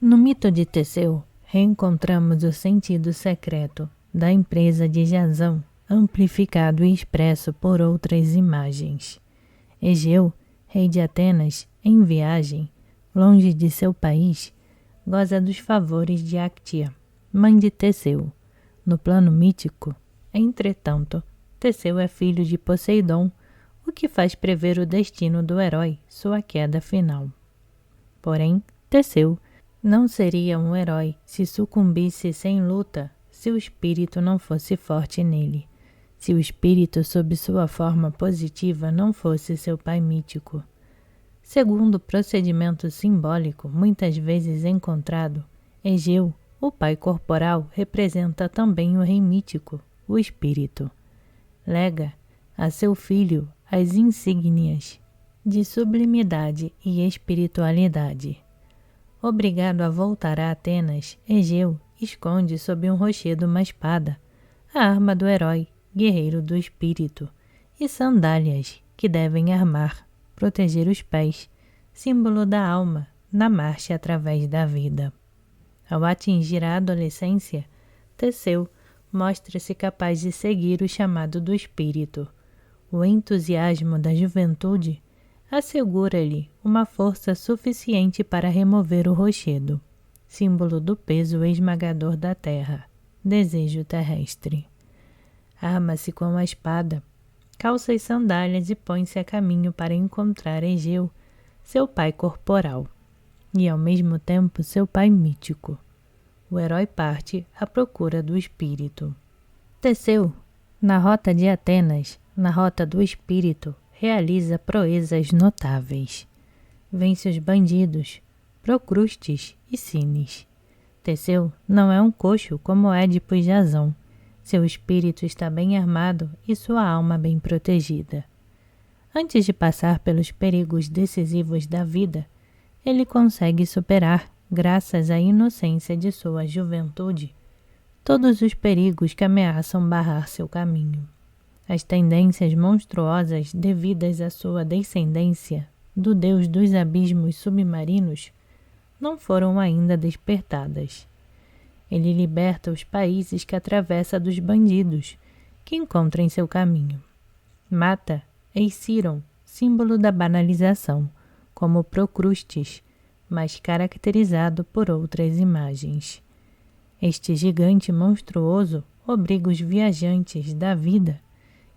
No mito de Teseu, reencontramos o sentido secreto da empresa de Jasão, amplificado e expresso por outras imagens. Egeu, rei de Atenas, em viagem, longe de seu país, goza dos favores de Actia, mãe de Teseu. No plano mítico, entretanto, Teseu é filho de Poseidon, o que faz prever o destino do herói, sua queda final. Porém, Teseu não seria um herói se sucumbisse sem luta, se o espírito não fosse forte nele, se o espírito sob sua forma positiva não fosse seu pai mítico. Segundo o procedimento simbólico muitas vezes encontrado, Egeu, o pai corporal, representa também o rei mítico, o espírito. Lega a seu filho as insígnias de sublimidade e espiritualidade. Obrigado a voltar a Atenas, Egeu esconde sob um rochedo uma espada, a arma do herói, guerreiro do espírito, e sandálias que devem armar, proteger os pés, símbolo da alma, na marcha através da vida. Ao atingir a adolescência, Teseu mostra-se capaz de seguir o chamado do espírito. O entusiasmo da juventude assegura-lhe uma força suficiente para remover o rochedo, símbolo do peso esmagador da terra, desejo terrestre. Arma-se com a espada, calça as sandálias e põe-se a caminho para encontrar Egeu, seu pai corporal, e ao mesmo tempo seu pai mítico. O herói parte à procura do espírito. Teseu, na rota de Atenas, na rota do espírito, realiza proezas notáveis. Vence os bandidos, Procrustes e Cines. Teseu não é um coxo como Édipo e Jasão. Seu espírito está bem armado e sua alma bem protegida. Antes de passar pelos perigos decisivos da vida, ele consegue superar, graças à inocência de sua juventude, todos os perigos que ameaçam barrar seu caminho. As tendências monstruosas devidas à sua descendência do deus dos abismos submarinos não foram ainda despertadas. Ele liberta os países que atravessa dos bandidos que encontra em seu caminho. Mata Eiciron, símbolo da banalização, como Procrustes, mas caracterizado por outras imagens. Este gigante monstruoso obriga os viajantes da vida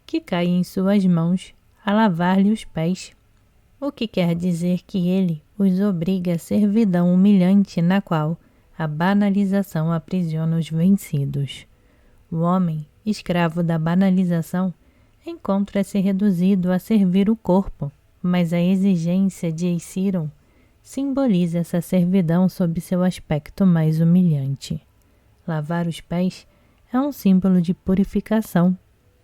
que caem em suas mãos a lavar-lhe os pés, o que quer dizer que ele os obriga à servidão humilhante na qual a banalização aprisiona os vencidos. O homem, escravo da banalização, encontra-se reduzido a servir o corpo, mas a exigência de Eiciron simboliza essa servidão sob seu aspecto mais humilhante. Lavar os pés é um símbolo de purificação,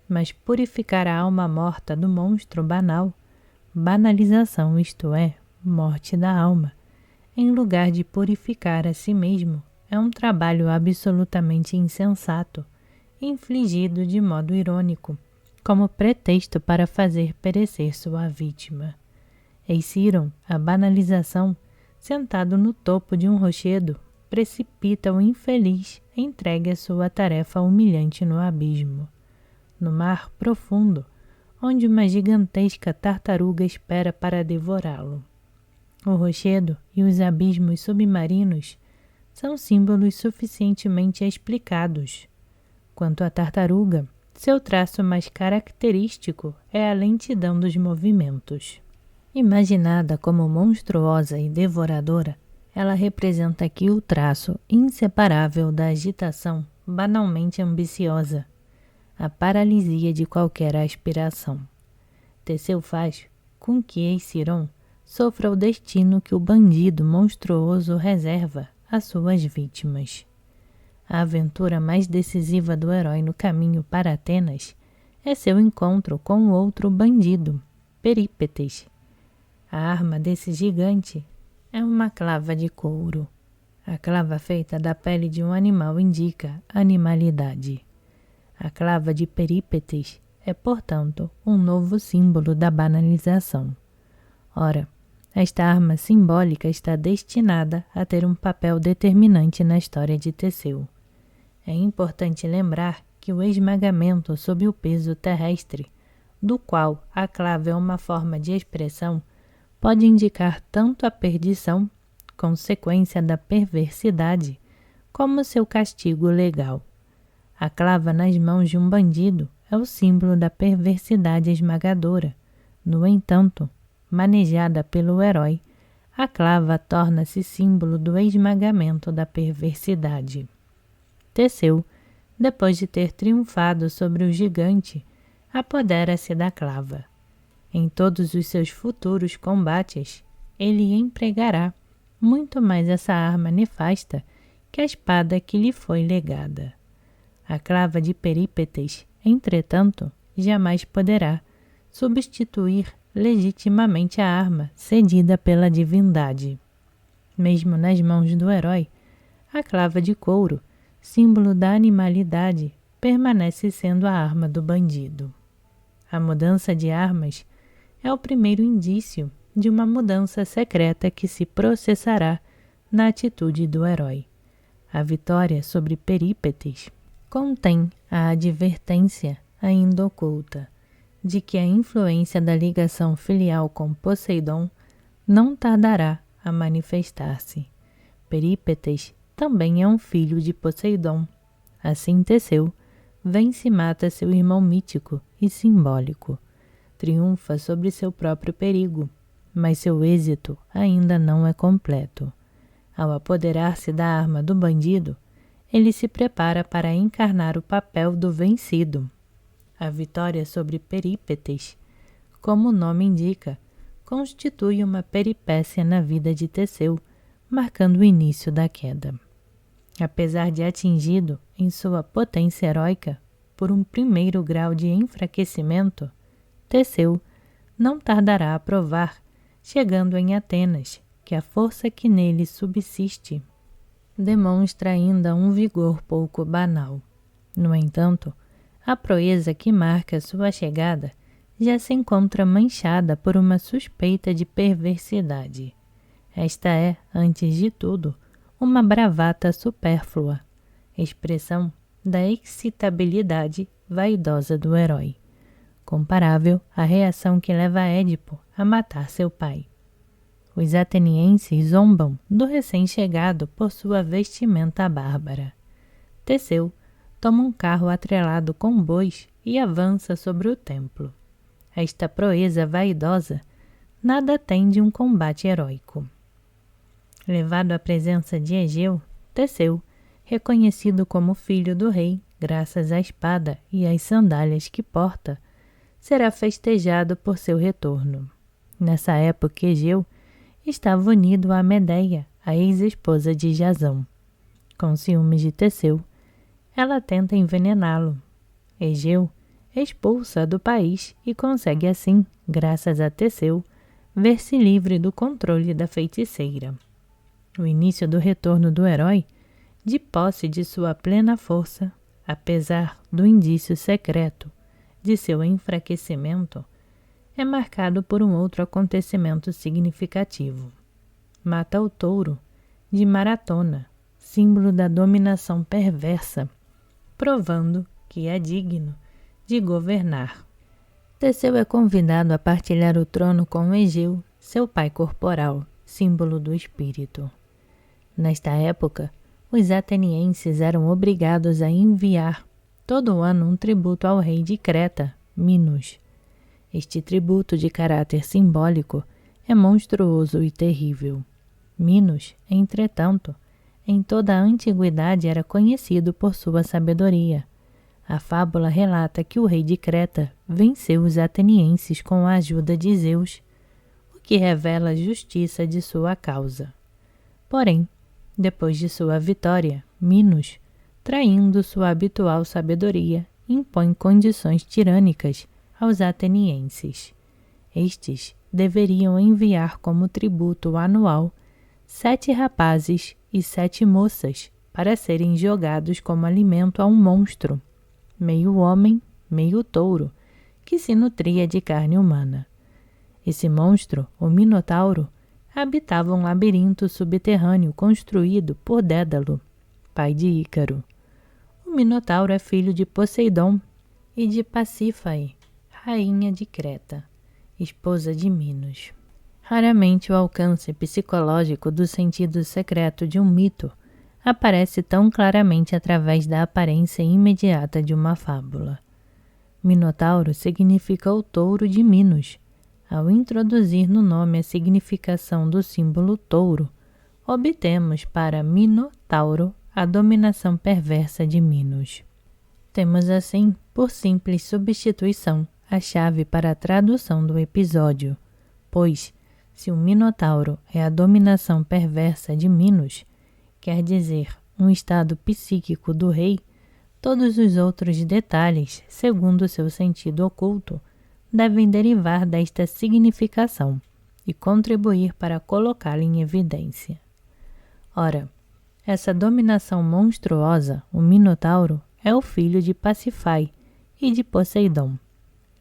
mas purificar a alma morta do monstro banal, banalização, isto é, morte da alma, em lugar de purificar a si mesmo, é um trabalho absolutamente insensato, infligido de modo irônico, como pretexto para fazer perecer sua vítima. Eiciron, a banalização, sentado no topo de um rochedo, precipita o infeliz entregue a sua tarefa humilhante no abismo. No mar profundo, onde uma gigantesca tartaruga espera para devorá-lo. O rochedo e os abismos submarinos são símbolos suficientemente explicados. Quanto à tartaruga, seu traço mais característico é a lentidão dos movimentos. Imaginada como monstruosa e devoradora, ela representa aqui o traço inseparável da agitação banalmente ambiciosa, a paralisia de qualquer aspiração. Teseu faz com que Eiciron sofra o destino que o bandido monstruoso reserva às suas vítimas. A aventura mais decisiva do herói no caminho para Atenas é seu encontro com o outro bandido, Perípetes. A arma desse gigante é uma clava de couro. A clava feita da pele de um animal indica animalidade. A clava de Perípetes é, portanto, um novo símbolo da banalização. Ora, Esta arma simbólica está destinada a ter um papel determinante na história de Teseu. É importante lembrar que o esmagamento sob o peso terrestre, do qual a clava é uma forma de expressão, pode indicar tanto a perdição, consequência da perversidade, como seu castigo legal. A clava nas mãos de um bandido é o símbolo da perversidade esmagadora. No entanto, manejada pelo herói, a clava torna-se símbolo do esmagamento da perversidade. Teseu, depois de ter triunfado sobre o gigante, apodera-se da clava. Em todos os seus futuros combates, ele empregará muito mais essa arma nefasta que a espada que lhe foi legada. A clava de Perípetes, entretanto, jamais poderá substituir legitimamente a arma cedida pela divindade. Mesmo nas mãos do herói, a clava de couro, símbolo da animalidade, permanece sendo a arma do bandido. A mudança de armas é o primeiro indício de uma mudança secreta que se processará na atitude do herói. A vitória sobre Perípetes contém a advertência ainda oculta de que a influência da ligação filial com Poseidon não tardará a manifestar-se. Perípetes também é um filho de Poseidon. Assim Teseu vence e mata seu irmão mítico e simbólico. Triunfa sobre seu próprio perigo, mas seu êxito ainda não é completo. Ao apoderar-se da arma do bandido, ele se prepara para encarnar o papel do vencido. A vitória sobre Perípetes, como o nome indica, constitui uma peripécia na vida de Teseu, marcando o início da queda. Apesar de atingido em sua potência heróica por um primeiro grau de enfraquecimento, Teseu não tardará a provar, chegando em Atenas, que a força que nele subsiste demonstra ainda um vigor pouco banal. No entanto, a proeza que marca sua chegada já se encontra manchada por uma suspeita de perversidade. Esta é, antes de tudo, uma bravata supérflua, expressão da excitabilidade vaidosa do herói, comparável à reação que leva Édipo a matar seu pai. Os atenienses zombam do recém-chegado por sua vestimenta bárbara. Teseu toma um carro atrelado com bois e avança sobre o templo. Esta proeza vaidosa nada tem de um combate heróico. Levado à presença de Egeu, Teseu, reconhecido como filho do rei, graças à espada e às sandálias que porta, será festejado por seu retorno. Nessa época, Egeu estava unido a Medeia, a ex-esposa de Jasão. Com ciúmes de Teseu, ela tenta envenená-lo. Egeu expulsa do país e consegue assim, graças a Teseu, ver-se livre do controle da feiticeira. O início do retorno do herói, de posse de sua plena força, apesar do indício secreto de seu enfraquecimento, é marcado por um outro acontecimento significativo. Mata o touro de Maratona, símbolo da dominação perversa, provando que é digno de governar. Teseu é convidado a partilhar o trono com Egeu, seu pai corporal, símbolo do espírito. Nesta época, os atenienses eram obrigados a enviar todo ano um tributo ao rei de Creta, Minos. Este tributo de caráter simbólico é monstruoso e terrível. Minos, entretanto, em toda a antiguidade era conhecido por sua sabedoria. A fábula relata que o rei de Creta venceu os atenienses com a ajuda de Zeus, o que revela a justiça de sua causa. Porém, depois de sua vitória, Minos, traindo sua habitual sabedoria, impõe condições tirânicas aos atenienses. Estes deveriam enviar como tributo anual 7 rapazes e 7 moças para serem jogados como alimento a um monstro, meio homem, meio touro, que se nutria de carne humana. Esse monstro, o Minotauro, habitava um labirinto subterrâneo construído por Dédalo, pai de Ícaro. O Minotauro é filho de Poseidon e de Pasífae, rainha de Creta, esposa de Minos. Raramente o alcance psicológico do sentido secreto de um mito aparece tão claramente através da aparência imediata de uma fábula. Minotauro significa o touro de Minos. Ao introduzir no nome a significação do símbolo touro, obtemos para Minotauro a dominação perversa de Minos. Temos assim, por simples substituição, a chave para a tradução do episódio, pois, se o Minotauro é a dominação perversa de Minos, quer dizer, um estado psíquico do rei, todos os outros detalhes, segundo seu sentido oculto, devem derivar desta significação e contribuir para colocá-la em evidência. Ora, essa dominação monstruosa, o Minotauro, é o filho de Pasífae e de Poseidon,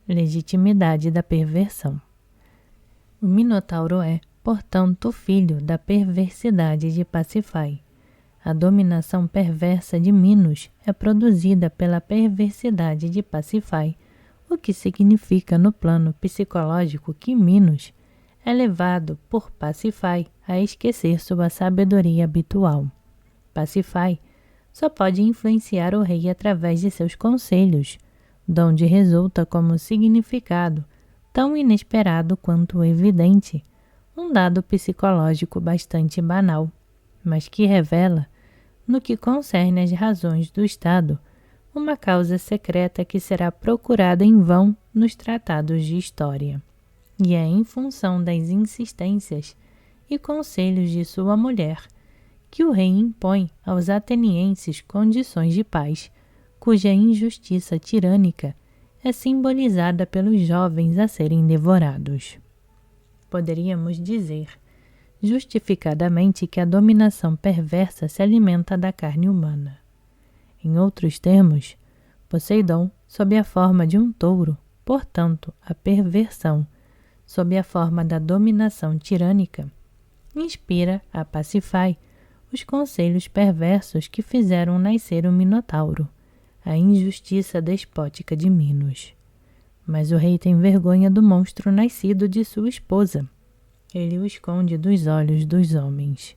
legitimidade da perversão. O Minotauro é, portanto, filho da perversidade de Pasífae. A dominação perversa de Minos é produzida pela perversidade de Pasífae, o que significa no plano psicológico que Minos é levado por Pasífae a esquecer sua sabedoria habitual. Pasífae só pode influenciar o rei através de seus conselhos, donde resulta como significado tão inesperado quanto evidente, um dado psicológico bastante banal, mas que revela, no que concerne às razões do Estado, uma causa secreta que será procurada em vão nos tratados de história. E é em função das insistências e conselhos de sua mulher que o rei impõe aos atenienses condições de paz, cuja injustiça tirânica é simbolizada pelos jovens a serem devorados. Poderíamos dizer, justificadamente, que a dominação perversa se alimenta da carne humana. Em outros termos, Poseidon, sob a forma de um touro, portanto, a perversão, sob a forma da dominação tirânica, inspira a Pasífae os conselhos perversos que fizeram nascer o Minotauro, a injustiça despótica de Minos. Mas o rei tem vergonha do monstro nascido de sua esposa. Ele o esconde dos olhos dos homens.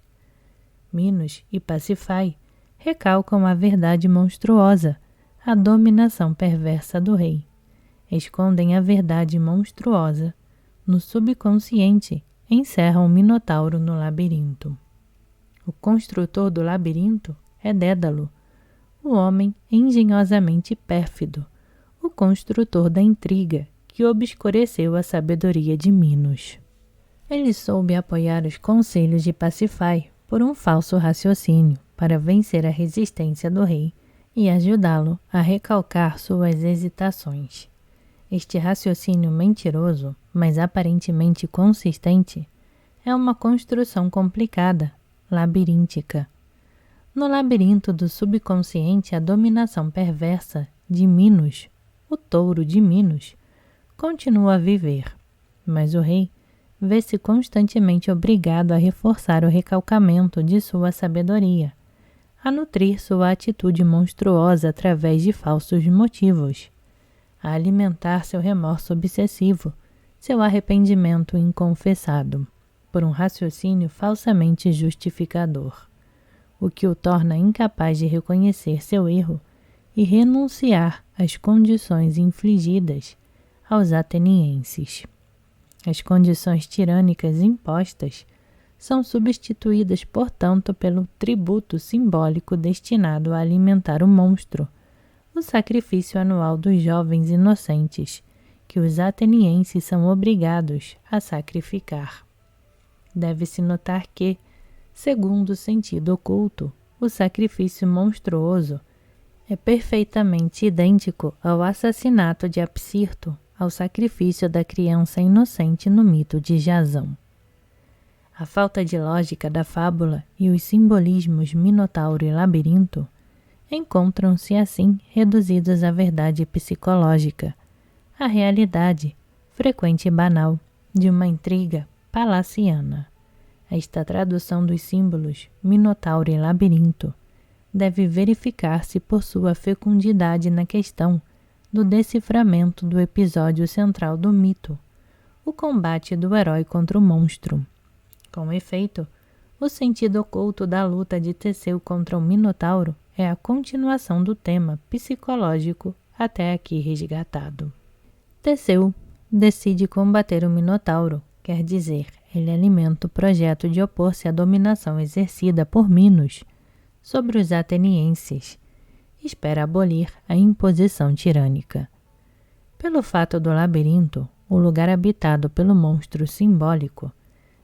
Minos e Pasífae recalcam a verdade monstruosa, a dominação perversa do rei. Escondem a verdade monstruosa. No subconsciente, encerram o Minotauro no labirinto. O construtor do labirinto é Dédalo, o homem engenhosamente pérfido, o construtor da intriga que obscureceu a sabedoria de Minos. Ele soube apoiar os conselhos de Pasífae por um falso raciocínio para vencer a resistência do rei e ajudá-lo a recalcar suas hesitações. Este raciocínio mentiroso, mas aparentemente consistente, é uma construção complicada, labiríntica. No labirinto do subconsciente, a dominação perversa de Minos, o touro de Minos, continua a viver, mas o rei vê-se constantemente obrigado a reforçar o recalcamento de sua sabedoria, a nutrir sua atitude monstruosa através de falsos motivos, a alimentar seu remorso obsessivo, seu arrependimento inconfessado, por um raciocínio falsamente justificador, o que o torna incapaz de reconhecer seu erro e renunciar às condições infligidas aos atenienses. As condições tirânicas impostas são substituídas, portanto, pelo tributo simbólico destinado a alimentar o monstro, o sacrifício anual dos jovens inocentes, que os atenienses são obrigados a sacrificar. Deve-se notar que, segundo o sentido oculto, o sacrifício monstruoso é perfeitamente idêntico ao assassinato de Apsirto, ao sacrifício da criança inocente no mito de Jasão. A falta de lógica da fábula e os simbolismos Minotauro e Labirinto encontram-se assim reduzidos à verdade psicológica, à realidade, frequente e banal, de uma intriga palaciana. Esta tradução dos símbolos Minotauro e Labirinto deve verificar-se por sua fecundidade na questão do deciframento do episódio central do mito, o combate do herói contra o monstro. Com efeito, o sentido oculto da luta de Teseu contra o Minotauro é a continuação do tema psicológico até aqui resgatado. Teseu decide combater o Minotauro, quer dizer, ele alimenta o projeto de opor-se à dominação exercida por Minos sobre os atenienses, espera abolir a imposição tirânica. Pelo fato do labirinto, o lugar habitado pelo monstro simbólico,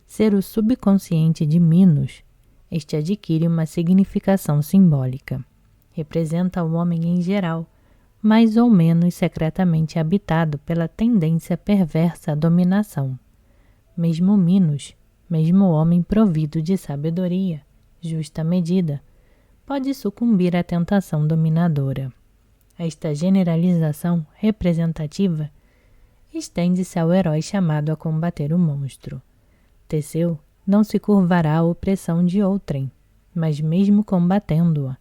ser o subconsciente de Minos, este adquire uma significação simbólica. Representa o homem em geral, mais ou menos secretamente habitado pela tendência perversa à dominação. Mesmo Minos, mesmo o homem provido de sabedoria, justa medida, pode sucumbir à tentação dominadora. Esta generalização representativa estende-se ao herói chamado a combater o monstro. Teseu não se curvará à opressão de outrem, mas mesmo combatendo-a,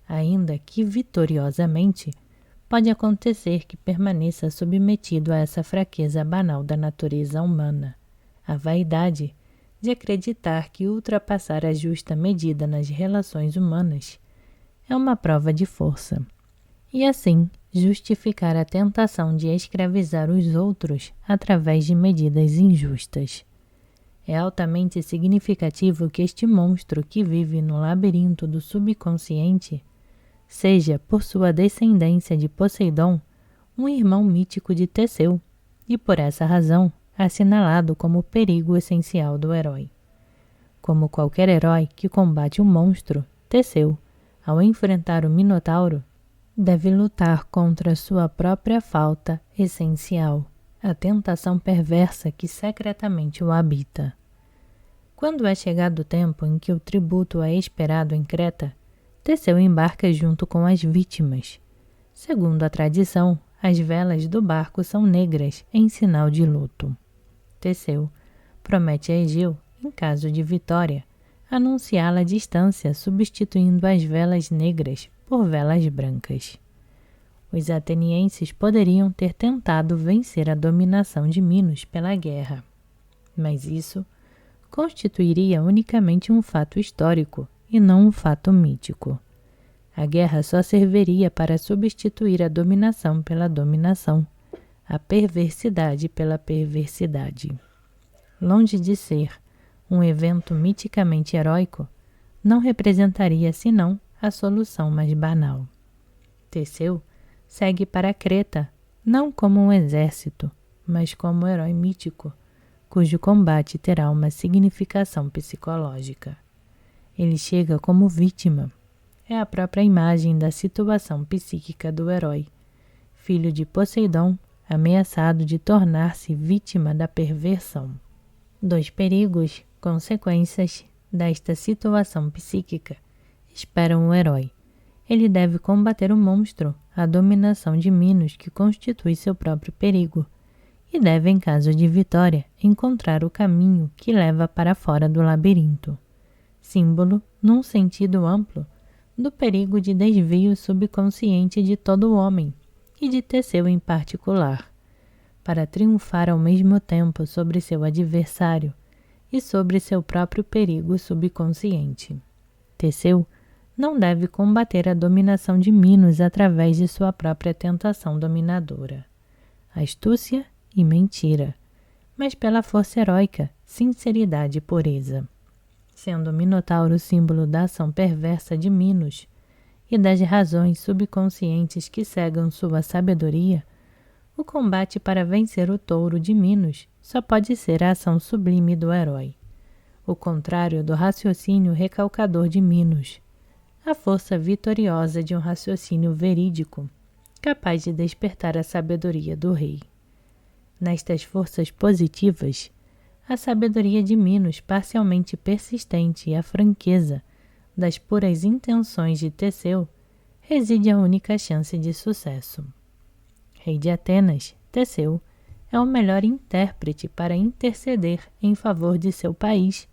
ainda que vitoriosamente, pode acontecer que permaneça submetido a essa fraqueza banal da natureza humana, a vaidade de acreditar que ultrapassar a justa medida nas relações humanas é uma prova de força, e assim justificar a tentação de escravizar os outros através de medidas injustas. É altamente significativo que este monstro que vive no labirinto do subconsciente seja, por sua descendência de Poseidon, um irmão mítico de Teseu, e por essa razão assinalado como o perigo essencial do herói. Como qualquer herói que combate um monstro, Teseu, ao enfrentar o Minotauro, deve lutar contra sua própria falta essencial, a tentação perversa que secretamente o habita. Quando é chegado o tempo em que o tributo é esperado em Creta, Teseu embarca junto com as vítimas. Segundo a tradição, as velas do barco são negras em sinal de luto. Teseu promete a Egeu, em caso de vitória, anunciá-la à distância, substituindo as velas negras por velas brancas. Os atenienses poderiam ter tentado vencer a dominação de Minos pela guerra, mas isso constituiria unicamente um fato histórico e não um fato mítico. A guerra só serviria para substituir a dominação pela dominação, a perversidade pela perversidade. Longe de ser um evento miticamente heróico, não representaria senão a solução mais banal. Teseu segue para Creta, não como um exército, mas como um herói mítico, cujo combate terá uma significação psicológica. Ele chega como vítima. É a própria imagem da situação psíquica do herói, filho de Poseidon, ameaçado de tornar-se vítima da perversão. Dois perigos, consequências desta situação psíquica, esperam o herói. Ele deve combater o monstro, a dominação de Minos que constitui seu próprio perigo, e deve, em caso de vitória, encontrar o caminho que leva para fora do labirinto, símbolo, num sentido amplo, do perigo de desvio subconsciente de todo homem, e de Teseu em particular, para triunfar ao mesmo tempo sobre seu adversário e sobre seu próprio perigo subconsciente. Teseu não deve combater a dominação de Minos através de sua própria tentação dominadora, astúcia e mentira, mas pela força heróica, sinceridade e pureza. Sendo o Minotauro símbolo da ação perversa de Minos e das razões subconscientes que cegam sua sabedoria, o combate para vencer o touro de Minos só pode ser a ação sublime do herói, o contrário do raciocínio recalcador de Minos, a força vitoriosa de um raciocínio verídico, capaz de despertar a sabedoria do rei. Nestas forças positivas, a sabedoria de Minos parcialmente persistente e a franqueza das puras intenções de Teseu reside a única chance de sucesso. Rei de Atenas, Teseu é o melhor intérprete para interceder em favor de seu país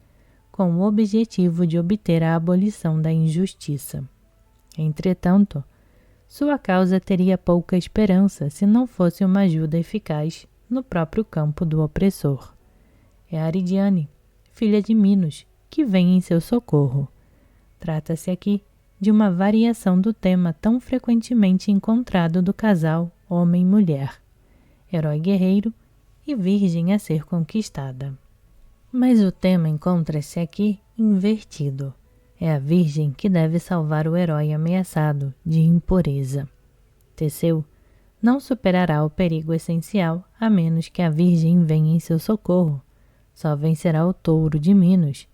com o objetivo de obter a abolição da injustiça. Entretanto, sua causa teria pouca esperança se não fosse uma ajuda eficaz no próprio campo do opressor. É Ariadne, filha de Minos, que vem em seu socorro. Trata-se aqui de uma variação do tema tão frequentemente encontrado do casal homem-mulher, herói guerreiro e virgem a ser conquistada. Mas o tema encontra-se aqui invertido. É a virgem que deve salvar o herói ameaçado de impureza. Teseu não superará o perigo essencial a menos que a virgem venha em seu socorro. Só vencerá o touro de Minos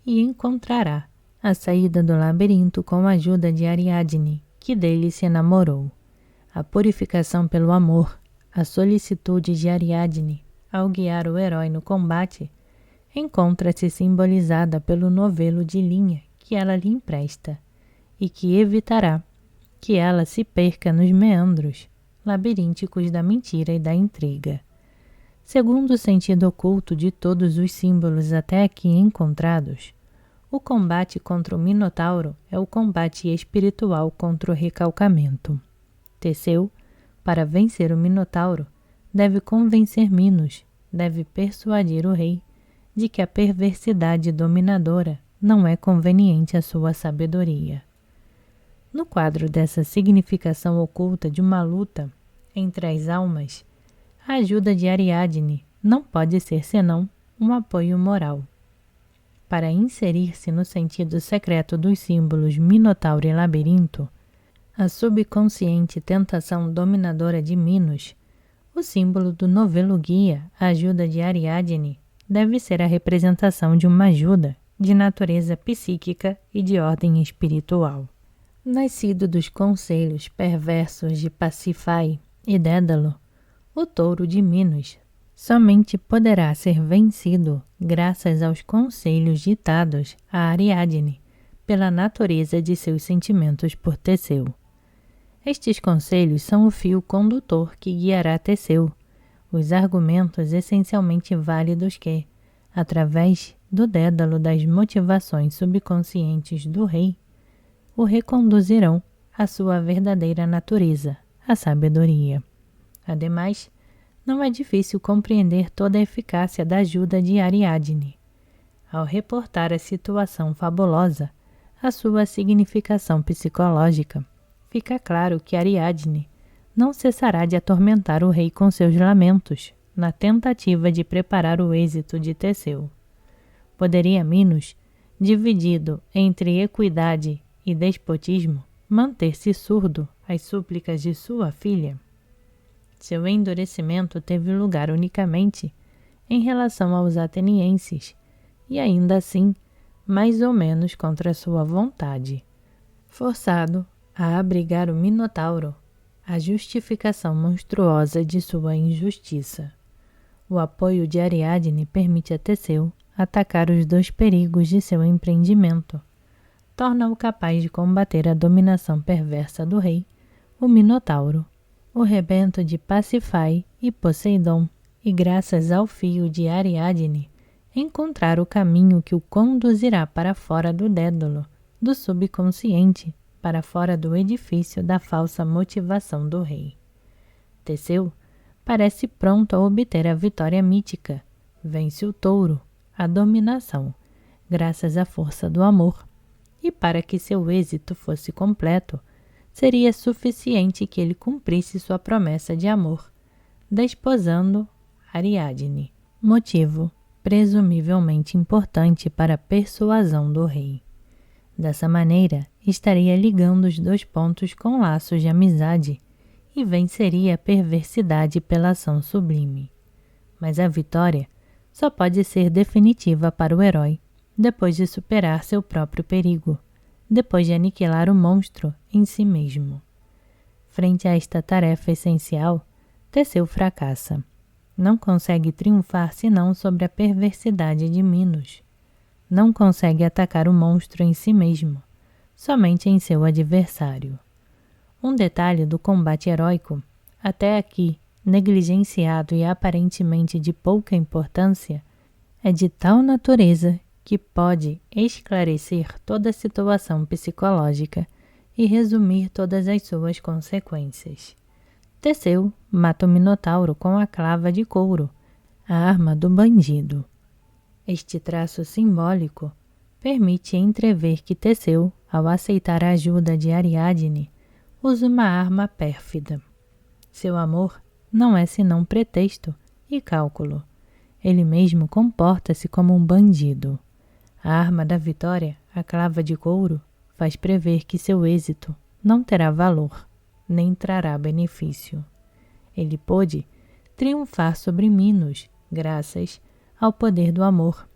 e encontrará a saída do labirinto com a ajuda de Ariadne, que dele se enamorou. A purificação pelo amor, a solicitude de Ariadne ao guiar o herói no combate, encontra-se simbolizada pelo novelo de linha que ela lhe empresta e que evitará que ela se perca nos meandros labirínticos da mentira e da intriga. Segundo o sentido oculto de todos os símbolos até aqui encontrados, o combate contra o Minotauro é o combate espiritual contra o recalcamento. Teseu, para vencer o Minotauro, deve convencer Minos, deve persuadir o rei de que a perversidade dominadora não é conveniente à sua sabedoria. No quadro dessa significação oculta de uma luta entre as almas, a ajuda de Ariadne não pode ser senão um apoio moral. Para inserir-se no sentido secreto dos símbolos Minotauro e Labirinto, a subconsciente tentação dominadora de Minos, o símbolo do novelo guia, a ajuda de Ariadne, deve ser a representação de uma ajuda de natureza psíquica e de ordem espiritual. Nascido dos conselhos perversos de Pasífae e Dédalo, o touro de Minos somente poderá ser vencido graças aos conselhos ditados a Ariadne pela natureza de seus sentimentos por Teseu. Estes conselhos são o fio condutor que guiará Teseu, os argumentos essencialmente válidos que, através do Dédalo das motivações subconscientes do rei, o reconduzirão à sua verdadeira natureza, a sabedoria. Ademais, não é difícil compreender toda a eficácia da ajuda de Ariadne. Ao reportar a situação fabulosa, a sua significação psicológica, fica claro que Ariadne não cessará de atormentar o rei com seus lamentos, na tentativa de preparar o êxito de Teseu. Poderia Minos, dividido entre equidade e despotismo, manter-se surdo às súplicas de sua filha? Seu endurecimento teve lugar unicamente em relação aos atenienses, e ainda assim, mais ou menos contra sua vontade. Forçado a abrigar o Minotauro, a justificação monstruosa de sua injustiça. O apoio de Ariadne permite a Teseu atacar os dois perigos de seu empreendimento. Torna-o capaz de combater a dominação perversa do rei, o Minotauro, o rebento de Pasífae e Poseidon, e graças ao fio de Ariadne, encontrar o caminho que o conduzirá para fora do Dédalo, do subconsciente, para fora do edifício da falsa motivação do rei. Teseu parece pronto a obter a vitória mítica, vence o touro, a dominação, graças à força do amor, e para que seu êxito fosse completo, seria suficiente que ele cumprisse sua promessa de amor, desposando Ariadne, motivo presumivelmente importante para a persuasão do rei. Dessa maneira, estaria ligando os dois pontos com laços de amizade e venceria a perversidade pela ação sublime. Mas a vitória só pode ser definitiva para o herói depois de superar seu próprio perigo, depois de aniquilar o monstro em si mesmo. Frente a esta tarefa essencial, Teseu fracassa. Não consegue triunfar senão sobre a perversidade de Minos. Não consegue atacar o monstro em si mesmo, somente em seu adversário. Um detalhe do combate heróico, até aqui negligenciado e aparentemente de pouca importância, é de tal natureza que pode esclarecer toda a situação psicológica e resumir todas as suas consequências. Teseu mata o Minotauro com a clava de couro, a arma do bandido. Este traço simbólico permite entrever que Teseu, ao aceitar a ajuda de Ariadne, usa uma arma pérfida. Seu amor não é senão pretexto e cálculo. Ele mesmo comporta-se como um bandido. A arma da vitória, a clava de couro, faz prever que seu êxito não terá valor, nem trará benefício. Ele pôde triunfar sobre Minos, graças ao poder do amor,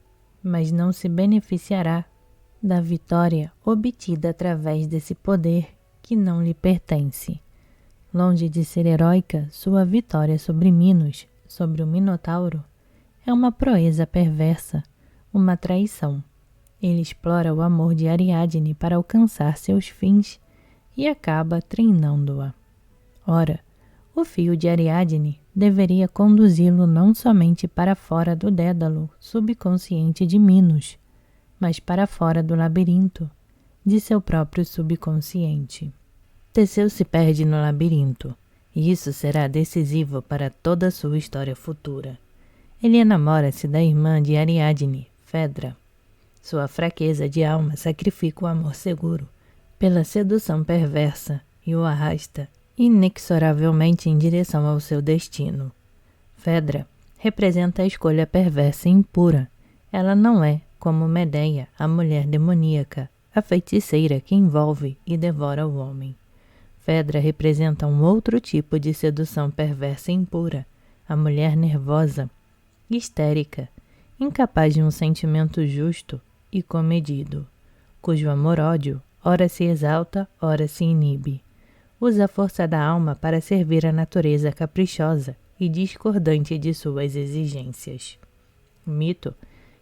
mas não se beneficiará da vitória obtida através desse poder que não lhe pertence. Longe de ser heróica, sua vitória sobre Minos, sobre o Minotauro, é uma proeza perversa, uma traição. Ele explora o amor de Ariadne para alcançar seus fins e acaba treinando-a. Ora, o fio de Ariadne deveria conduzi-lo não somente para fora do dédalo subconsciente de Minos, mas para fora do labirinto de seu próprio subconsciente. Teseu se perde no labirinto, e isso será decisivo para toda a sua história futura. Ele enamora-se da irmã de Ariadne, Fedra. Sua fraqueza de alma sacrifica o amor seguro pela sedução perversa e o arrasta inexoravelmente em direção ao seu destino. Fedra representa a escolha perversa e impura. Ela não é, como Medeia, a mulher demoníaca, a feiticeira que envolve e devora o homem. Fedra representa um outro tipo de sedução perversa e impura, a mulher nervosa, histérica, incapaz de um sentimento justo e comedido, cujo amor-ódio ora se exalta, ora se inibe. Usa a força da alma para servir a natureza caprichosa e discordante de suas exigências. O mito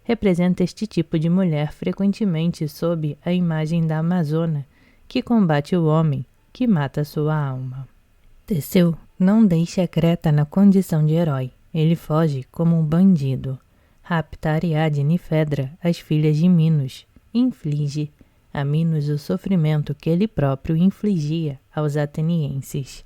representa este tipo de mulher frequentemente sob a imagem da Amazona, que combate o homem, que mata sua alma. Teseu não deixa Creta na condição de herói. Ele foge como um bandido. Rapta Ariadne e Fedra, as filhas de Minos. Inflige a Minos o sofrimento que ele próprio infligia aos atenienses.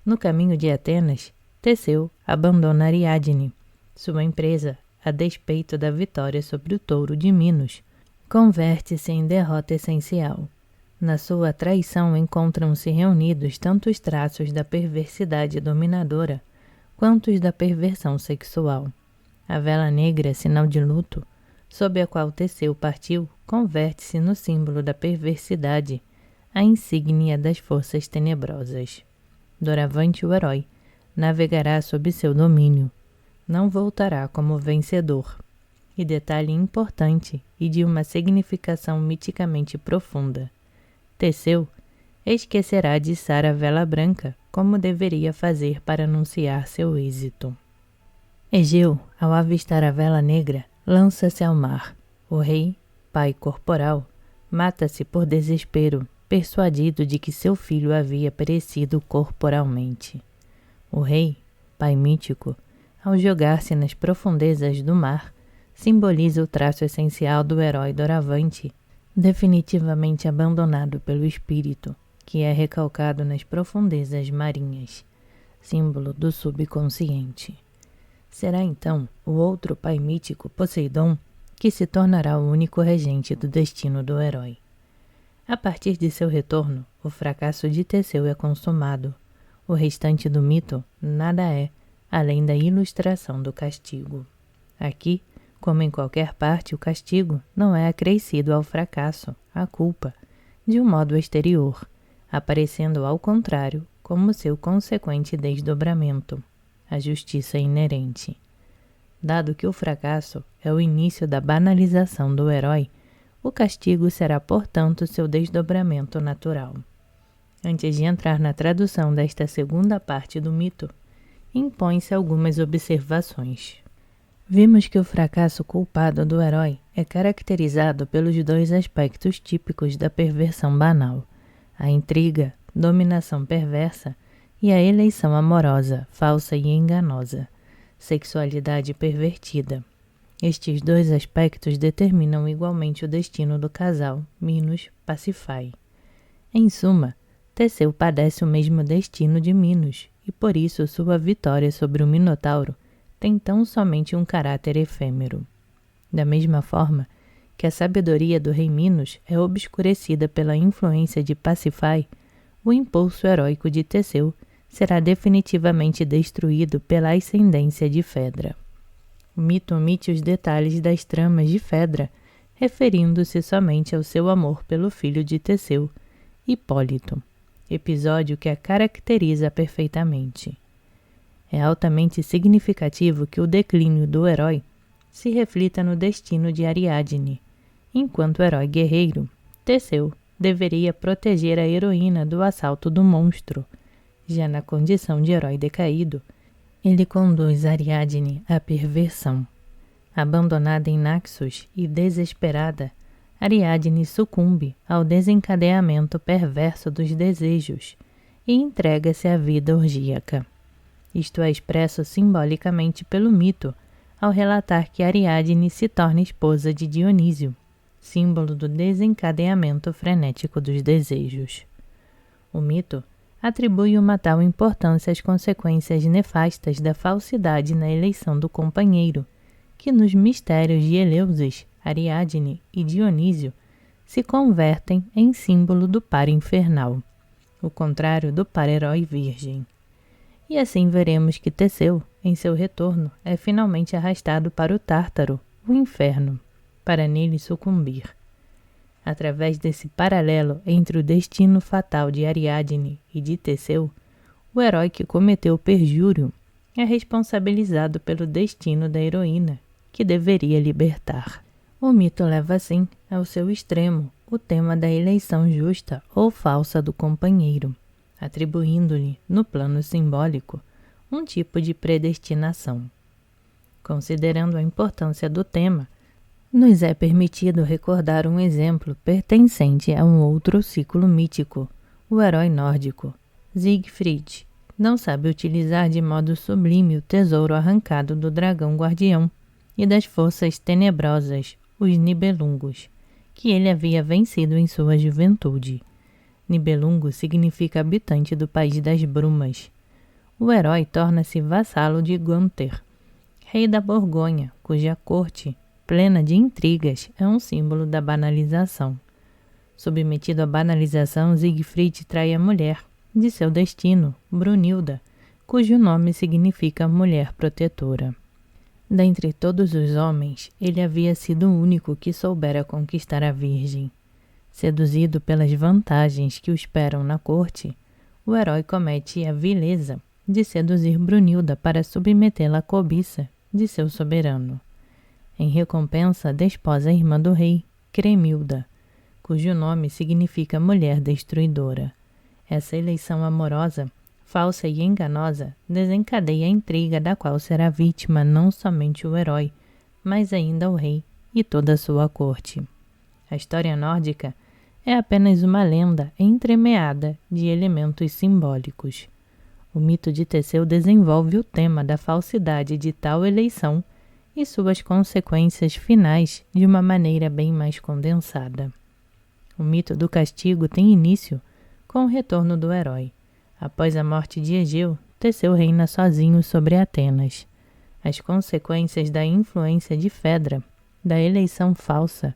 No caminho de Atenas, Teseu abandona Ariadne. Sua empresa, a despeito da vitória sobre o touro de Minos, converte-se em derrota essencial. Na sua traição encontram-se reunidos tanto os traços da perversidade dominadora quanto os da perversão sexual. A vela negra, sinal de luto, sob a qual Teseu partiu, converte-se no símbolo da perversidade, a insígnia das forças tenebrosas. Doravante o herói navegará sob seu domínio, não voltará como vencedor. E detalhe importante e de uma significação miticamente profunda: Teseu esquecerá de içar a vela branca como deveria fazer para anunciar seu êxito. Egeu, ao avistar a vela negra, lança-se ao mar. O rei, pai corporal, mata-se por desespero, persuadido de que seu filho havia perecido corporalmente. O rei, pai mítico, ao jogar-se nas profundezas do mar, simboliza o traço essencial do herói doravante, definitivamente abandonado pelo espírito, que é recalcado nas profundezas marinhas, símbolo do subconsciente. Será então o outro pai mítico, Poseidon, que se tornará o único regente do destino do herói. A partir de seu retorno, o fracasso de Teseu é consumado. O restante do mito nada é, além da ilustração do castigo. Aqui, como em qualquer parte, o castigo não é acrescido ao fracasso, à culpa, de um modo exterior, aparecendo ao contrário como seu consequente desdobramento, a justiça inerente. Dado que o fracasso é o início da banalização do herói, o castigo será, portanto, seu desdobramento natural. Antes de entrar na tradução desta segunda parte do mito, impõe-se algumas observações. Vimos que o fracasso culpado do herói é caracterizado pelos dois aspectos típicos da perversão banal: a intriga, dominação perversa, e a eleição amorosa, falsa e enganosa, sexualidade pervertida. Estes dois aspectos determinam igualmente o destino do casal Minos-Pasífae. Em suma, Teseu padece o mesmo destino de Minos, e por isso sua vitória sobre o Minotauro tem tão somente um caráter efêmero. Da mesma forma que a sabedoria do rei Minos é obscurecida pela influência de Pasífae, o impulso heróico de Teseu será definitivamente destruído pela ascendência de Fedra. O mito omite os detalhes das tramas de Fedra, referindo-se somente ao seu amor pelo filho de Teseu, Hipólito, episódio que a caracteriza perfeitamente. É altamente significativo que o declínio do herói se reflita no destino de Ariadne. Enquanto herói guerreiro, Teseu deveria proteger a heroína do assalto do monstro. Já na condição de herói decaído, ele conduz Ariadne à perversão. Abandonada em Naxos e desesperada, Ariadne sucumbe ao desencadeamento perverso dos desejos e entrega-se à vida orgíaca. Isto é expresso simbolicamente pelo mito, ao relatar que Ariadne se torna esposa de Dionísio, símbolo do desencadeamento frenético dos desejos. O mito atribui uma tal importância às consequências nefastas da falsidade na eleição do companheiro, que nos mistérios de Eleusis, Ariadne e Dionísio se convertem em símbolo do par infernal, o contrário do par herói virgem. E assim veremos que Teseu, em seu retorno, é finalmente arrastado para o Tártaro, o inferno, para nele sucumbir. Através desse paralelo entre o destino fatal de Ariadne e de Teseu, o herói que cometeu o perjúrio é responsabilizado pelo destino da heroína, que deveria libertar. O mito leva assim ao seu extremo o tema da eleição justa ou falsa do companheiro, atribuindo-lhe, no plano simbólico, um tipo de predestinação. Considerando a importância do tema, nos é permitido recordar um exemplo pertencente a um outro ciclo mítico. O herói nórdico, Siegfried, não sabe utilizar de modo sublime o tesouro arrancado do dragão guardião e das forças tenebrosas, os Nibelungos, que ele havia vencido em sua juventude. Nibelungo significa habitante do país das brumas. O herói torna-se vassalo de Gunther, rei da Borgonha, cuja corte, plena de intrigas, é um símbolo da banalização. Submetido à banalização, Siegfried trai a mulher de seu destino, Brunilda, cujo nome significa mulher protetora. Dentre todos os homens, ele havia sido o único que soubera conquistar a virgem. Seduzido pelas vantagens que o esperam na corte, o herói comete a vileza de seduzir Brunilda para submetê-la à cobiça de seu soberano. Em recompensa, desposa a irmã do rei, Cremilda, cujo nome significa mulher destruidora. Essa eleição amorosa, falsa e enganosa, desencadeia a intriga da qual será vítima não somente o herói, mas ainda o rei e toda a sua corte. A história nórdica é apenas uma lenda entremeada de elementos simbólicos. O mito de Teseu desenvolve o tema da falsidade de tal eleição e suas consequências finais de uma maneira bem mais condensada. O mito do castigo tem início com o retorno do herói. Após a morte de Egeu, Teseu reina sozinho sobre Atenas. As consequências da influência de Fedra, da eleição falsa,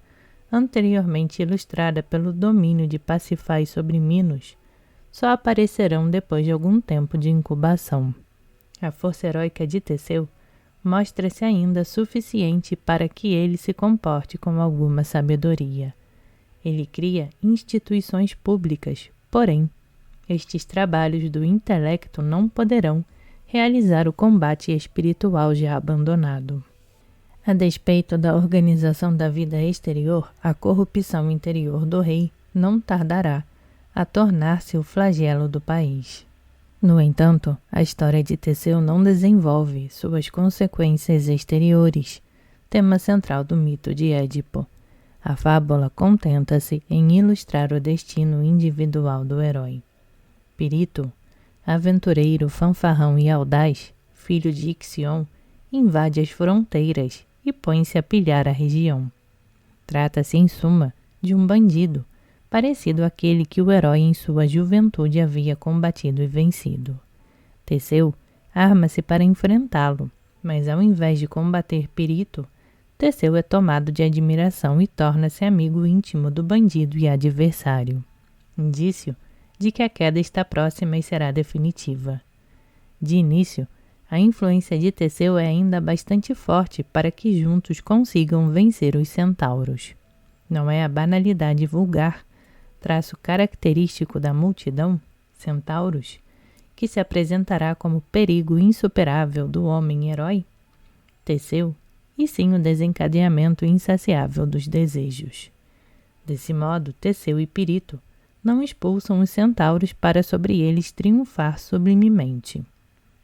anteriormente ilustrada pelo domínio de Pasífae sobre Minos, só aparecerão depois de algum tempo de incubação. A força heróica de Teseu mostra-se ainda suficiente para que ele se comporte com alguma sabedoria. Ele cria instituições públicas, porém, estes trabalhos do intelecto não poderão realizar o combate espiritual já abandonado. A despeito da organização da vida exterior, a corrupção interior do rei não tardará a tornar-se o flagelo do país. No entanto, a história de Teseu não desenvolve suas consequências exteriores, tema central do mito de Édipo. A fábula contenta-se em ilustrar o destino individual do herói. Pirito, aventureiro, fanfarrão e audaz, filho de Ixion, invade as fronteiras e põe-se a pilhar a região. Trata-se, em suma, de um bandido, parecido àquele que o herói em sua juventude havia combatido e vencido. Teseu arma-se para enfrentá-lo, mas ao invés de combater Pirito, Teseu é tomado de admiração e torna-se amigo íntimo do bandido e adversário. Indício de que a queda está próxima e será definitiva. De início, a influência de Teseu é ainda bastante forte para que juntos consigam vencer os centauros. Não é a banalidade vulgar, traço característico da multidão, centauros, que se apresentará como perigo insuperável do homem-herói? Teseu, e sim o desencadeamento insaciável dos desejos. Desse modo, Teseu e Pirito não expulsam os centauros para sobre eles triunfar sublimemente,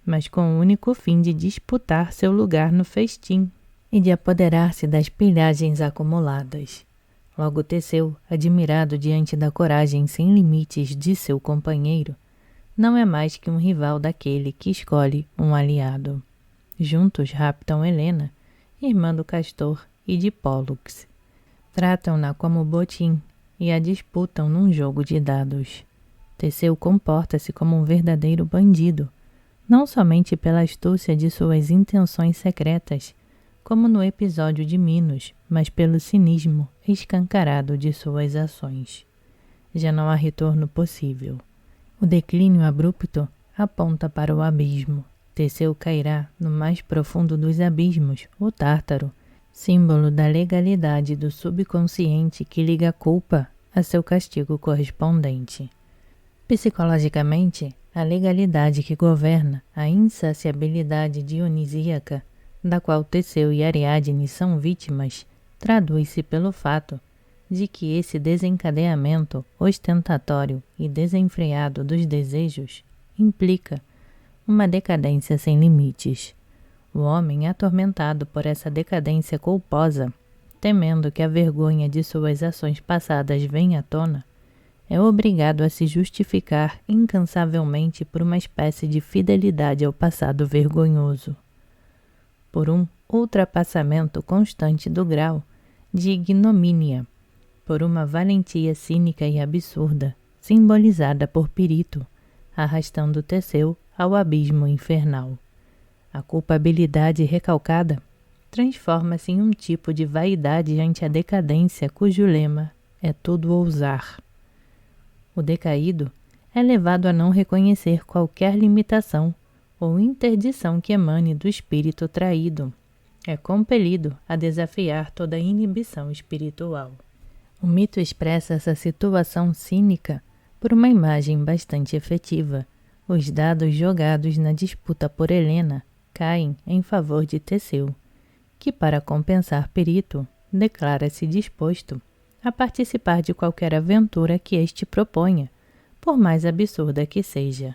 mas com o único fim de disputar seu lugar no festim e de apoderar-se das pilhagens acumuladas. Logo Teseu, admirado diante da coragem sem limites de seu companheiro, não é mais que um rival daquele que escolhe um aliado. Juntos raptam Helena, irmã do Castor e de Pólux. Tratam-na como botim e a disputam num jogo de dados. Teseu comporta-se como um verdadeiro bandido, não somente pela astúcia de suas intenções secretas, como no episódio de Minos, mas pelo cinismo escancarado de suas ações. Já não há retorno possível. O declínio abrupto aponta para o abismo. Teseu cairá no mais profundo dos abismos, o Tártaro, símbolo da legalidade do subconsciente que liga a culpa a seu castigo correspondente. Psicologicamente, a legalidade que governa a insaciabilidade dionisíaca, da qual Teseu e Ariadne são vítimas, traduz-se pelo fato de que esse desencadeamento ostentatório e desenfreado dos desejos implica uma decadência sem limites. O homem, atormentado por essa decadência culposa, temendo que a vergonha de suas ações passadas venha à tona, é obrigado a se justificar incansavelmente por uma espécie de fidelidade ao passado vergonhoso, por um ultrapassamento constante do grau de ignomínia, por uma valentia cínica e absurda, simbolizada por Pirito, arrastando Teseu ao abismo infernal. A culpabilidade recalcada transforma-se em um tipo de vaidade ante a decadência cujo lema é tudo ousar. O decaído é levado a não reconhecer qualquer limitação ou interdição que emane do espírito traído. É compelido a desafiar toda inibição espiritual. O mito expressa essa situação cínica por uma imagem bastante efetiva. Os dados jogados na disputa por Helena caem em favor de Teseu, que, para compensar Pirito, declara-se disposto a participar de qualquer aventura que este proponha, por mais absurda que seja.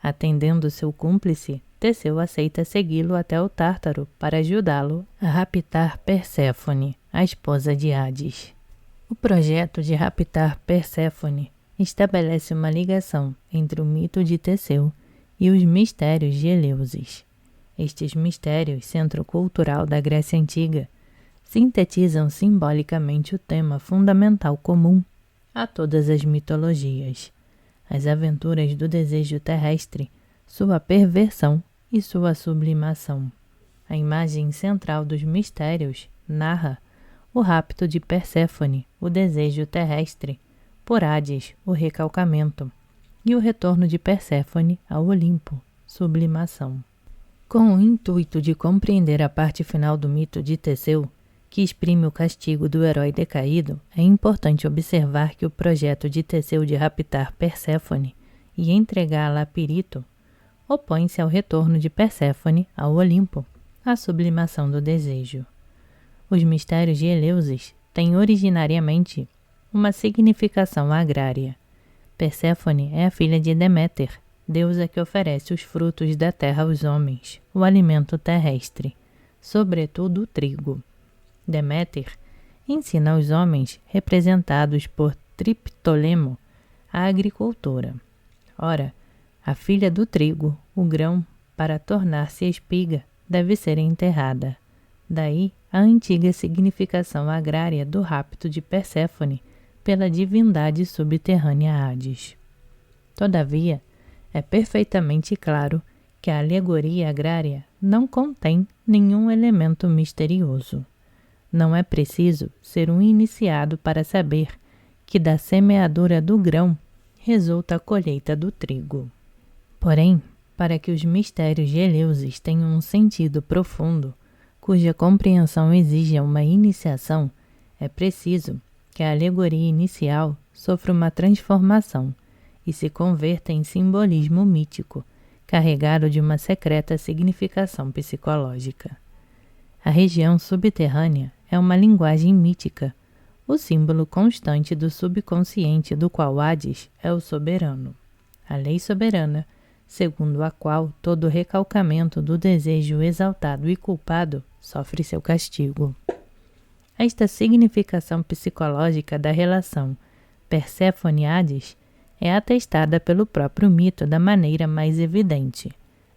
Atendendo seu cúmplice, Teseu aceita segui-lo até o Tártaro para ajudá-lo a raptar Perséfone, a esposa de Hades. O projeto de raptar Perséfone estabelece uma ligação entre o mito de Teseu e os mistérios de Eleusis. Estes mistérios, centro cultural da Grécia Antiga, sintetizam simbolicamente o tema fundamental comum a todas as mitologias: as aventuras do desejo terrestre, sua perversão e sua sublimação. A imagem central dos mistérios narra o rapto de Perséfone, o desejo terrestre, por Hades, o recalcamento, e o retorno de Perséfone ao Olimpo, sublimação. Com o intuito de compreender a parte final do mito de Teseu, que exprime o castigo do herói decaído, é importante observar que o projeto de Teseu de raptar Perséfone e entregá-la a Pirito opõe-se ao retorno de Perséfone ao Olimpo, à sublimação do desejo. Os mistérios de Eleusis têm originariamente uma significação agrária. Perséfone é a filha de Deméter, deusa que oferece os frutos da terra aos homens, o alimento terrestre, sobretudo o trigo. Deméter ensina aos homens, representados por Triptolemo, a agricultura. Ora, a filha do trigo, o grão, para tornar-se espiga, deve ser enterrada. Daí a antiga significação agrária do rapto de Perséfone pela divindade subterrânea Hades. Todavia, é perfeitamente claro que a alegoria agrária não contém nenhum elemento misterioso. Não é preciso ser um iniciado para saber que da semeadura do grão resulta a colheita do trigo. Porém, para que os mistérios de Eleusis tenham um sentido profundo, cuja compreensão exija uma iniciação, é preciso que a alegoria inicial sofra uma transformação e se converta em simbolismo mítico, carregado de uma secreta significação psicológica. A região subterrânea é uma linguagem mítica, o símbolo constante do subconsciente do qual Hades é o soberano. A lei soberana, segundo a qual todo recalcamento do desejo exaltado e culpado sofre seu castigo. Esta significação psicológica da relação Perséfone-Hades é atestada pelo próprio mito da maneira mais evidente.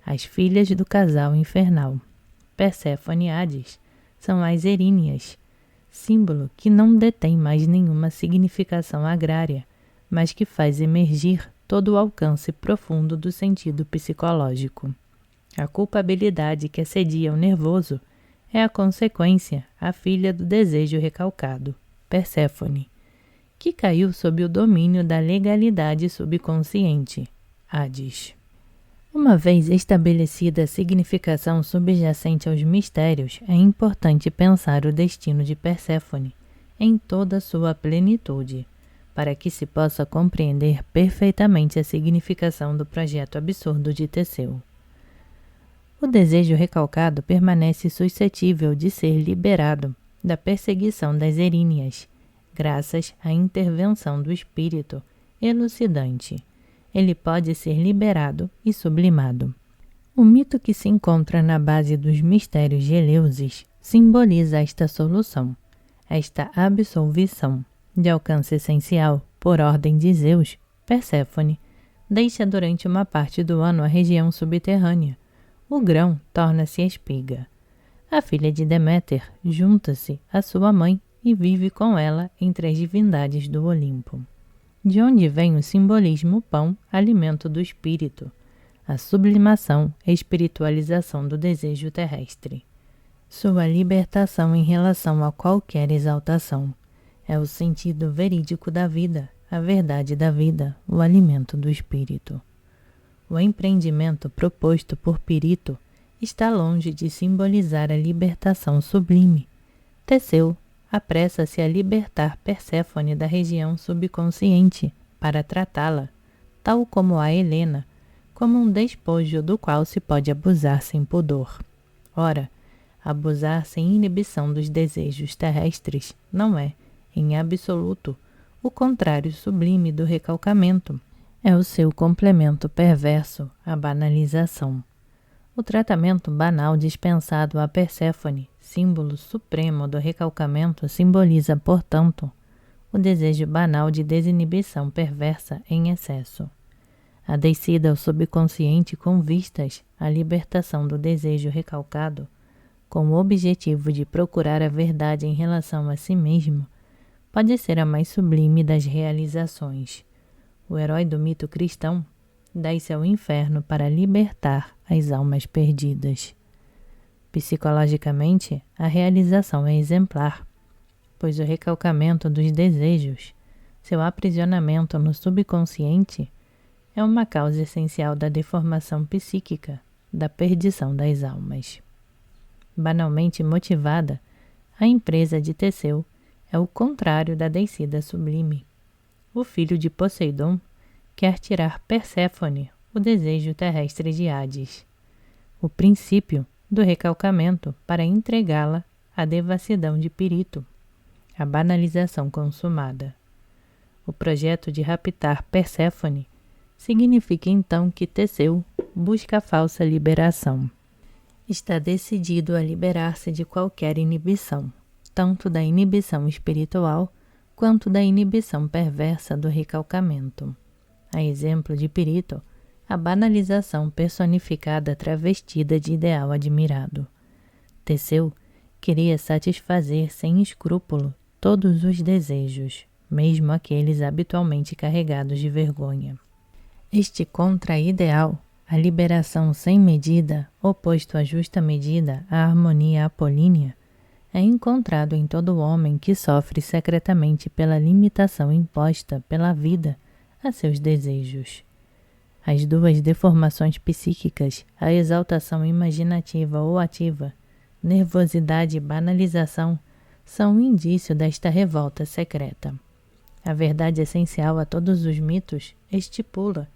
As filhas do casal infernal, Perséfone e Hades, são as Eríneas, símbolo que não detém mais nenhuma significação agrária, mas que faz emergir todo o alcance profundo do sentido psicológico. A culpabilidade que assedia o nervoso é a consequência, a filha do desejo recalcado, Perséfone, que caiu sob o domínio da legalidade subconsciente, Hades. Uma vez estabelecida a significação subjacente aos mistérios, é importante pensar o destino de Perséfone em toda a sua plenitude, para que se possa compreender perfeitamente a significação do projeto absurdo de Teseu. O desejo recalcado permanece suscetível de ser liberado da perseguição das Eríneas, graças à intervenção do espírito elucidante. Ele pode ser liberado e sublimado. O mito que se encontra na base dos mistérios de Eleusis simboliza esta solução, esta absolvição, de alcance essencial, por ordem de Zeus. Perséfone deixa durante uma parte do ano a região subterrânea. O grão torna-se espiga. A filha de Deméter junta-se à sua mãe e vive com ela entre as divindades do Olimpo. De onde vem o simbolismo pão, alimento do espírito, a sublimação e espiritualização do desejo terrestre. Sua libertação em relação a qualquer exaltação é o sentido verídico da vida, a verdade da vida, o alimento do espírito. O empreendimento proposto por Pirito está longe de simbolizar a libertação sublime. Teseu apressa-se a libertar Perséfone da região subconsciente para tratá-la, tal como a Helena, como um despojo do qual se pode abusar sem pudor. Ora, abusar sem inibição dos desejos terrestres não é, em absoluto, o contrário sublime do recalcamento. É o seu complemento perverso, a banalização. O tratamento banal dispensado a Perséfone, símbolo supremo do recalcamento, simboliza, portanto, o desejo banal de desinibição perversa em excesso. A descida ao subconsciente com vistas à libertação do desejo recalcado, com o objetivo de procurar a verdade em relação a si mesmo, pode ser a mais sublime das realizações. O herói do mito cristão desce ao inferno para libertar as almas perdidas. Psicologicamente, a realização é exemplar, pois o recalcamento dos desejos, seu aprisionamento no subconsciente, é uma causa essencial da deformação psíquica, da perdição das almas. Banalmente motivada, a empresa de Teseu é o contrário da descida sublime. O filho de Poseidon quer tirar Perséfone, o desejo terrestre de Hades, o princípio do recalcamento, para entregá-la à devassidão de Pirito, a banalização consumada. O projeto de raptar Perséfone significa então que Teseu busca a falsa liberação. Está decidido a liberar-se de qualquer inibição, tanto da inibição espiritual quanto da inibição perversa do recalcamento. A exemplo de Pirito, a banalização personificada travestida de ideal admirado. Teseu queria satisfazer sem escrúpulo todos os desejos, mesmo aqueles habitualmente carregados de vergonha. Este contra-ideal, a liberação sem medida, oposto à justa medida, a harmonia apolínea, é encontrado em todo homem que sofre secretamente pela limitação imposta pela vida a seus desejos. As duas deformações psíquicas, a exaltação imaginativa ou ativa, nervosidade e banalização, são um indício desta revolta secreta. A verdade essencial a todos os mitos estipula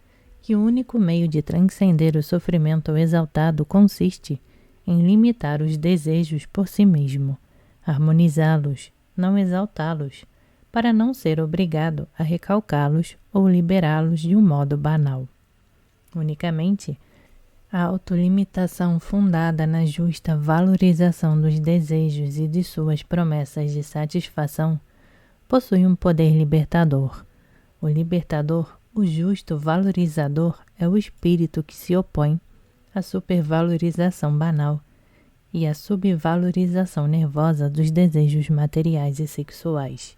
que o único meio de transcender o sofrimento exaltado consiste em limitar os desejos por si mesmo, harmonizá-los, não exaltá-los, para não ser obrigado a recalcá-los ou liberá-los de um modo banal. Unicamente, a autolimitação fundada na justa valorização dos desejos e de suas promessas de satisfação possui um poder libertador. O libertador, o justo valorizador, é o espírito que se opõe à supervalorização banal e à subvalorização nervosa dos desejos materiais e sexuais.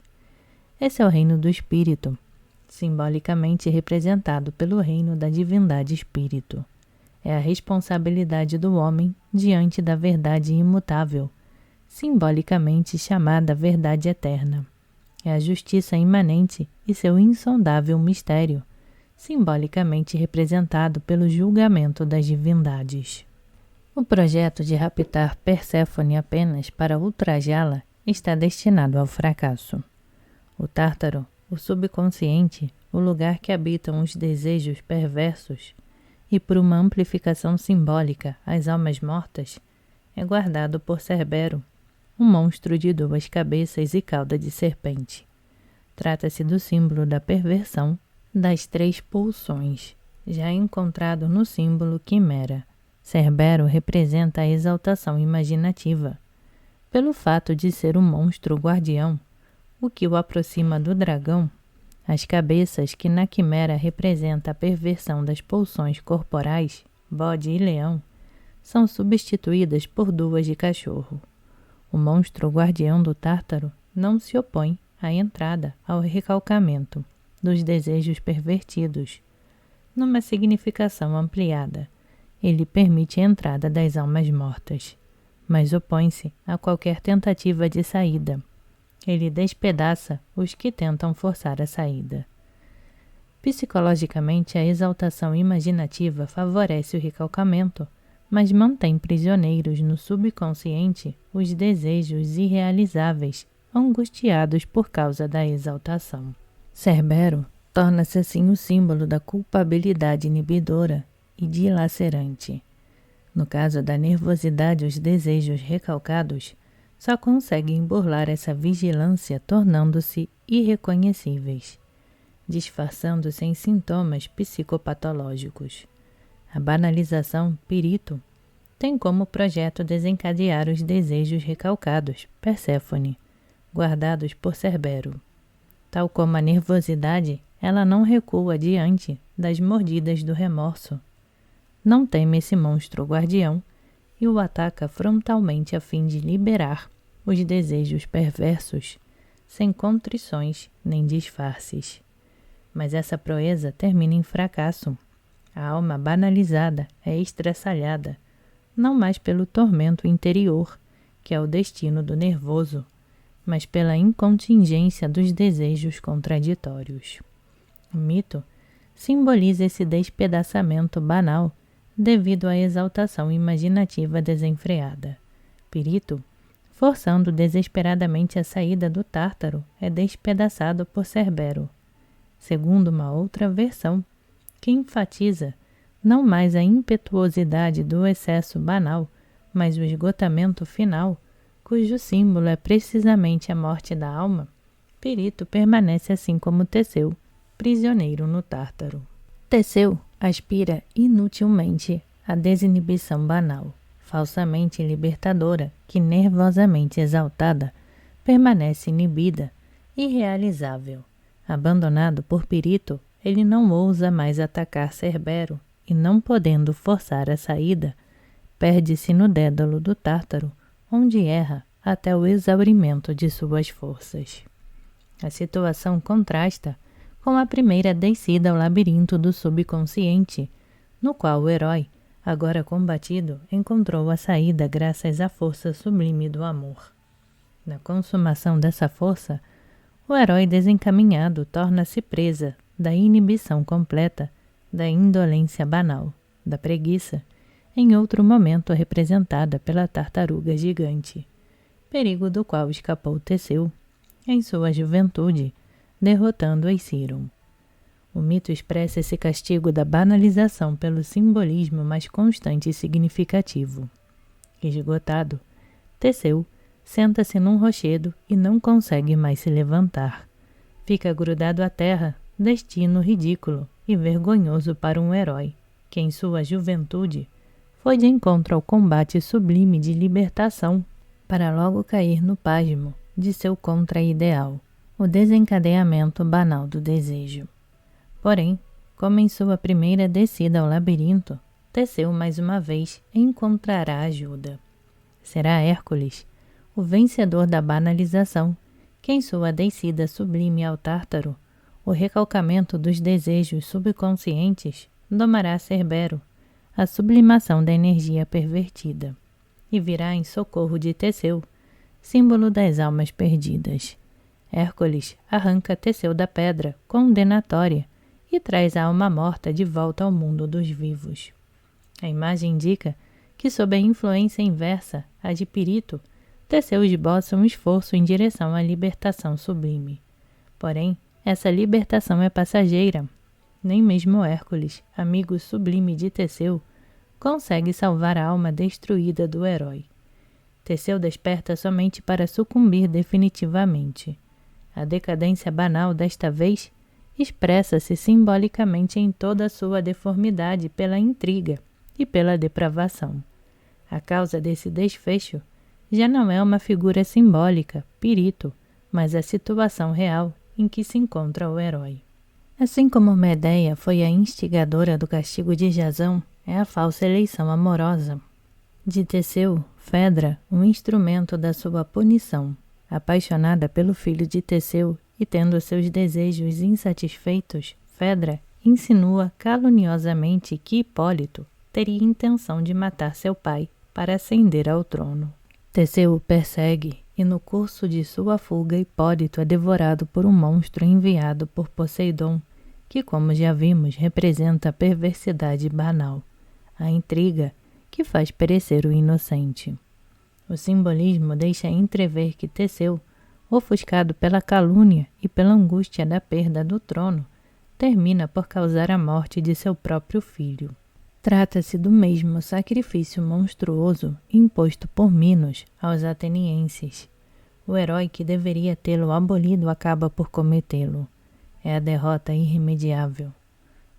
Esse é o reino do espírito, simbolicamente representado pelo reino da divindade espírito. É a responsabilidade do homem diante da verdade imutável, simbolicamente chamada verdade eterna. É a justiça imanente e seu insondável mistério, simbolicamente representado pelo julgamento das divindades. O projeto de raptar Perséfone apenas para ultrajá-la está destinado ao fracasso. O Tártaro, o subconsciente, o lugar que habitam os desejos perversos, e por uma amplificação simbólica as almas mortas, é guardado por Cerbero, um monstro de 2 cabeças e cauda de serpente. Trata-se do símbolo da perversão das 3 pulsões, já encontrado no símbolo quimera. Cerbero representa a exaltação imaginativa. Pelo fato de ser um monstro guardião, o que o aproxima do dragão, as cabeças que na quimera representa a perversão das pulsões corporais, bode e leão, são substituídas por 2 de cachorro. O monstro guardião do Tártaro não se opõe à entrada ao recalcamento dos desejos pervertidos. Numa significação ampliada, ele permite a entrada das almas mortas, mas opõe-se a qualquer tentativa de saída. Ele despedaça os que tentam forçar a saída. Psicologicamente, a exaltação imaginativa favorece o recalcamento, mas mantém prisioneiros no subconsciente os desejos irrealizáveis, angustiados por causa da exaltação. Cerbero torna-se assim o símbolo da culpabilidade inibidora e dilacerante. No caso da nervosidade, os desejos recalcados só conseguem burlar essa vigilância tornando-se irreconhecíveis, disfarçando-se em sintomas psicopatológicos. A banalização, pirito, tem como projeto desencadear os desejos recalcados, Perséfone, guardados por Cerbero. Tal como a nervosidade, ela não recua diante das mordidas do remorso. Não teme esse monstro guardião e o ataca frontalmente a fim de liberar os desejos perversos, sem contrições nem disfarces. Mas essa proeza termina em fracasso. A alma banalizada é estraçalhada, não mais pelo tormento interior, que é o destino do nervoso, mas pela incontingência dos desejos contraditórios. O mito simboliza esse despedaçamento banal devido à exaltação imaginativa desenfreada. Pirito, forçando desesperadamente a saída do Tártaro, é despedaçado por Cerbero, segundo uma outra versão, que enfatiza não mais a impetuosidade do excesso banal, mas o esgotamento final, cujo símbolo é precisamente a morte da alma. Pirito permanece assim como Teseu, prisioneiro no Tártaro. Teseu aspira inutilmente à desinibição banal, falsamente libertadora, que nervosamente exaltada, permanece inibida, irrealizável. Abandonado por Pirito, ele não ousa mais atacar Cerbero e, não podendo forçar a saída, perde-se no dédalo do Tártaro, onde erra até o exaurimento de suas forças. A situação contrasta com a primeira descida ao labirinto do subconsciente, no qual o herói, agora combatido, encontrou a saída graças à força sublime do amor. Na consumação dessa força, o herói desencaminhado torna-se presa da inibição completa, da indolência banal, da preguiça, em outro momento representada pela tartaruga gigante, perigo do qual escapou Teseu, em sua juventude, derrotando Eiciron. O mito expressa esse castigo da banalização pelo simbolismo mais constante e significativo. Esgotado, Teseu senta-se num rochedo e não consegue mais se levantar. Fica grudado à terra, destino ridículo e vergonhoso para um herói, que em sua juventude foi de encontro ao combate sublime de libertação, para logo cair no pasmo de seu contra-ideal, o desencadeamento banal do desejo. Porém, como em sua primeira descida ao labirinto, Teseu mais uma vez encontrará ajuda. Será Hércules, o vencedor da banalização, que em sua descida sublime ao Tártaro, o recalcamento dos desejos subconscientes, domará Cerbero, a sublimação da energia pervertida, e virá em socorro de Teseu, símbolo das almas perdidas. Hércules arranca Teseu da pedra condenatória e traz a alma morta de volta ao mundo dos vivos. A imagem indica que, sob a influência inversa, a de Pirito, Teseu esboça um esforço em direção à libertação sublime. Porém, essa libertação é passageira. Nem mesmo Hércules, amigo sublime de Teseu, consegue salvar a alma destruída do herói. Teseu desperta somente para sucumbir definitivamente. A decadência banal desta vez expressa-se simbolicamente em toda a sua deformidade pela intriga e pela depravação. A causa desse desfecho já não é uma figura simbólica, Pirito, mas a situação real em que se encontra o herói. Assim como Medeia foi a instigadora do castigo de Jasão, é a falsa eleição amorosa de Teseu, Fedra, um instrumento da sua punição. Apaixonada pelo filho de Teseu e tendo seus desejos insatisfeitos, Fedra insinua caluniosamente que Hipólito teria intenção de matar seu pai para ascender ao trono. Teseu o persegue e no curso de sua fuga Hipólito é devorado por um monstro enviado por Poseidon, que, como já vimos, representa a perversidade banal, a intriga que faz perecer o inocente. O simbolismo deixa entrever que Teseu, ofuscado pela calúnia e pela angústia da perda do trono, termina por causar a morte de seu próprio filho. Trata-se do mesmo sacrifício monstruoso imposto por Minos aos atenienses. O herói que deveria tê-lo abolido acaba por cometê-lo. É a derrota irremediável.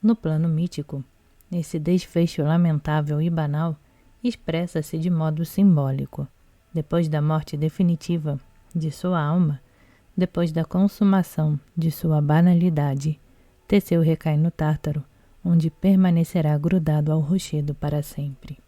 No plano mítico, esse desfecho lamentável e banal expressa-se de modo simbólico. Depois da morte definitiva de sua alma, depois da consumação de sua banalidade, Teseu recai no Tártaro, onde permanecerá grudado ao rochedo para sempre.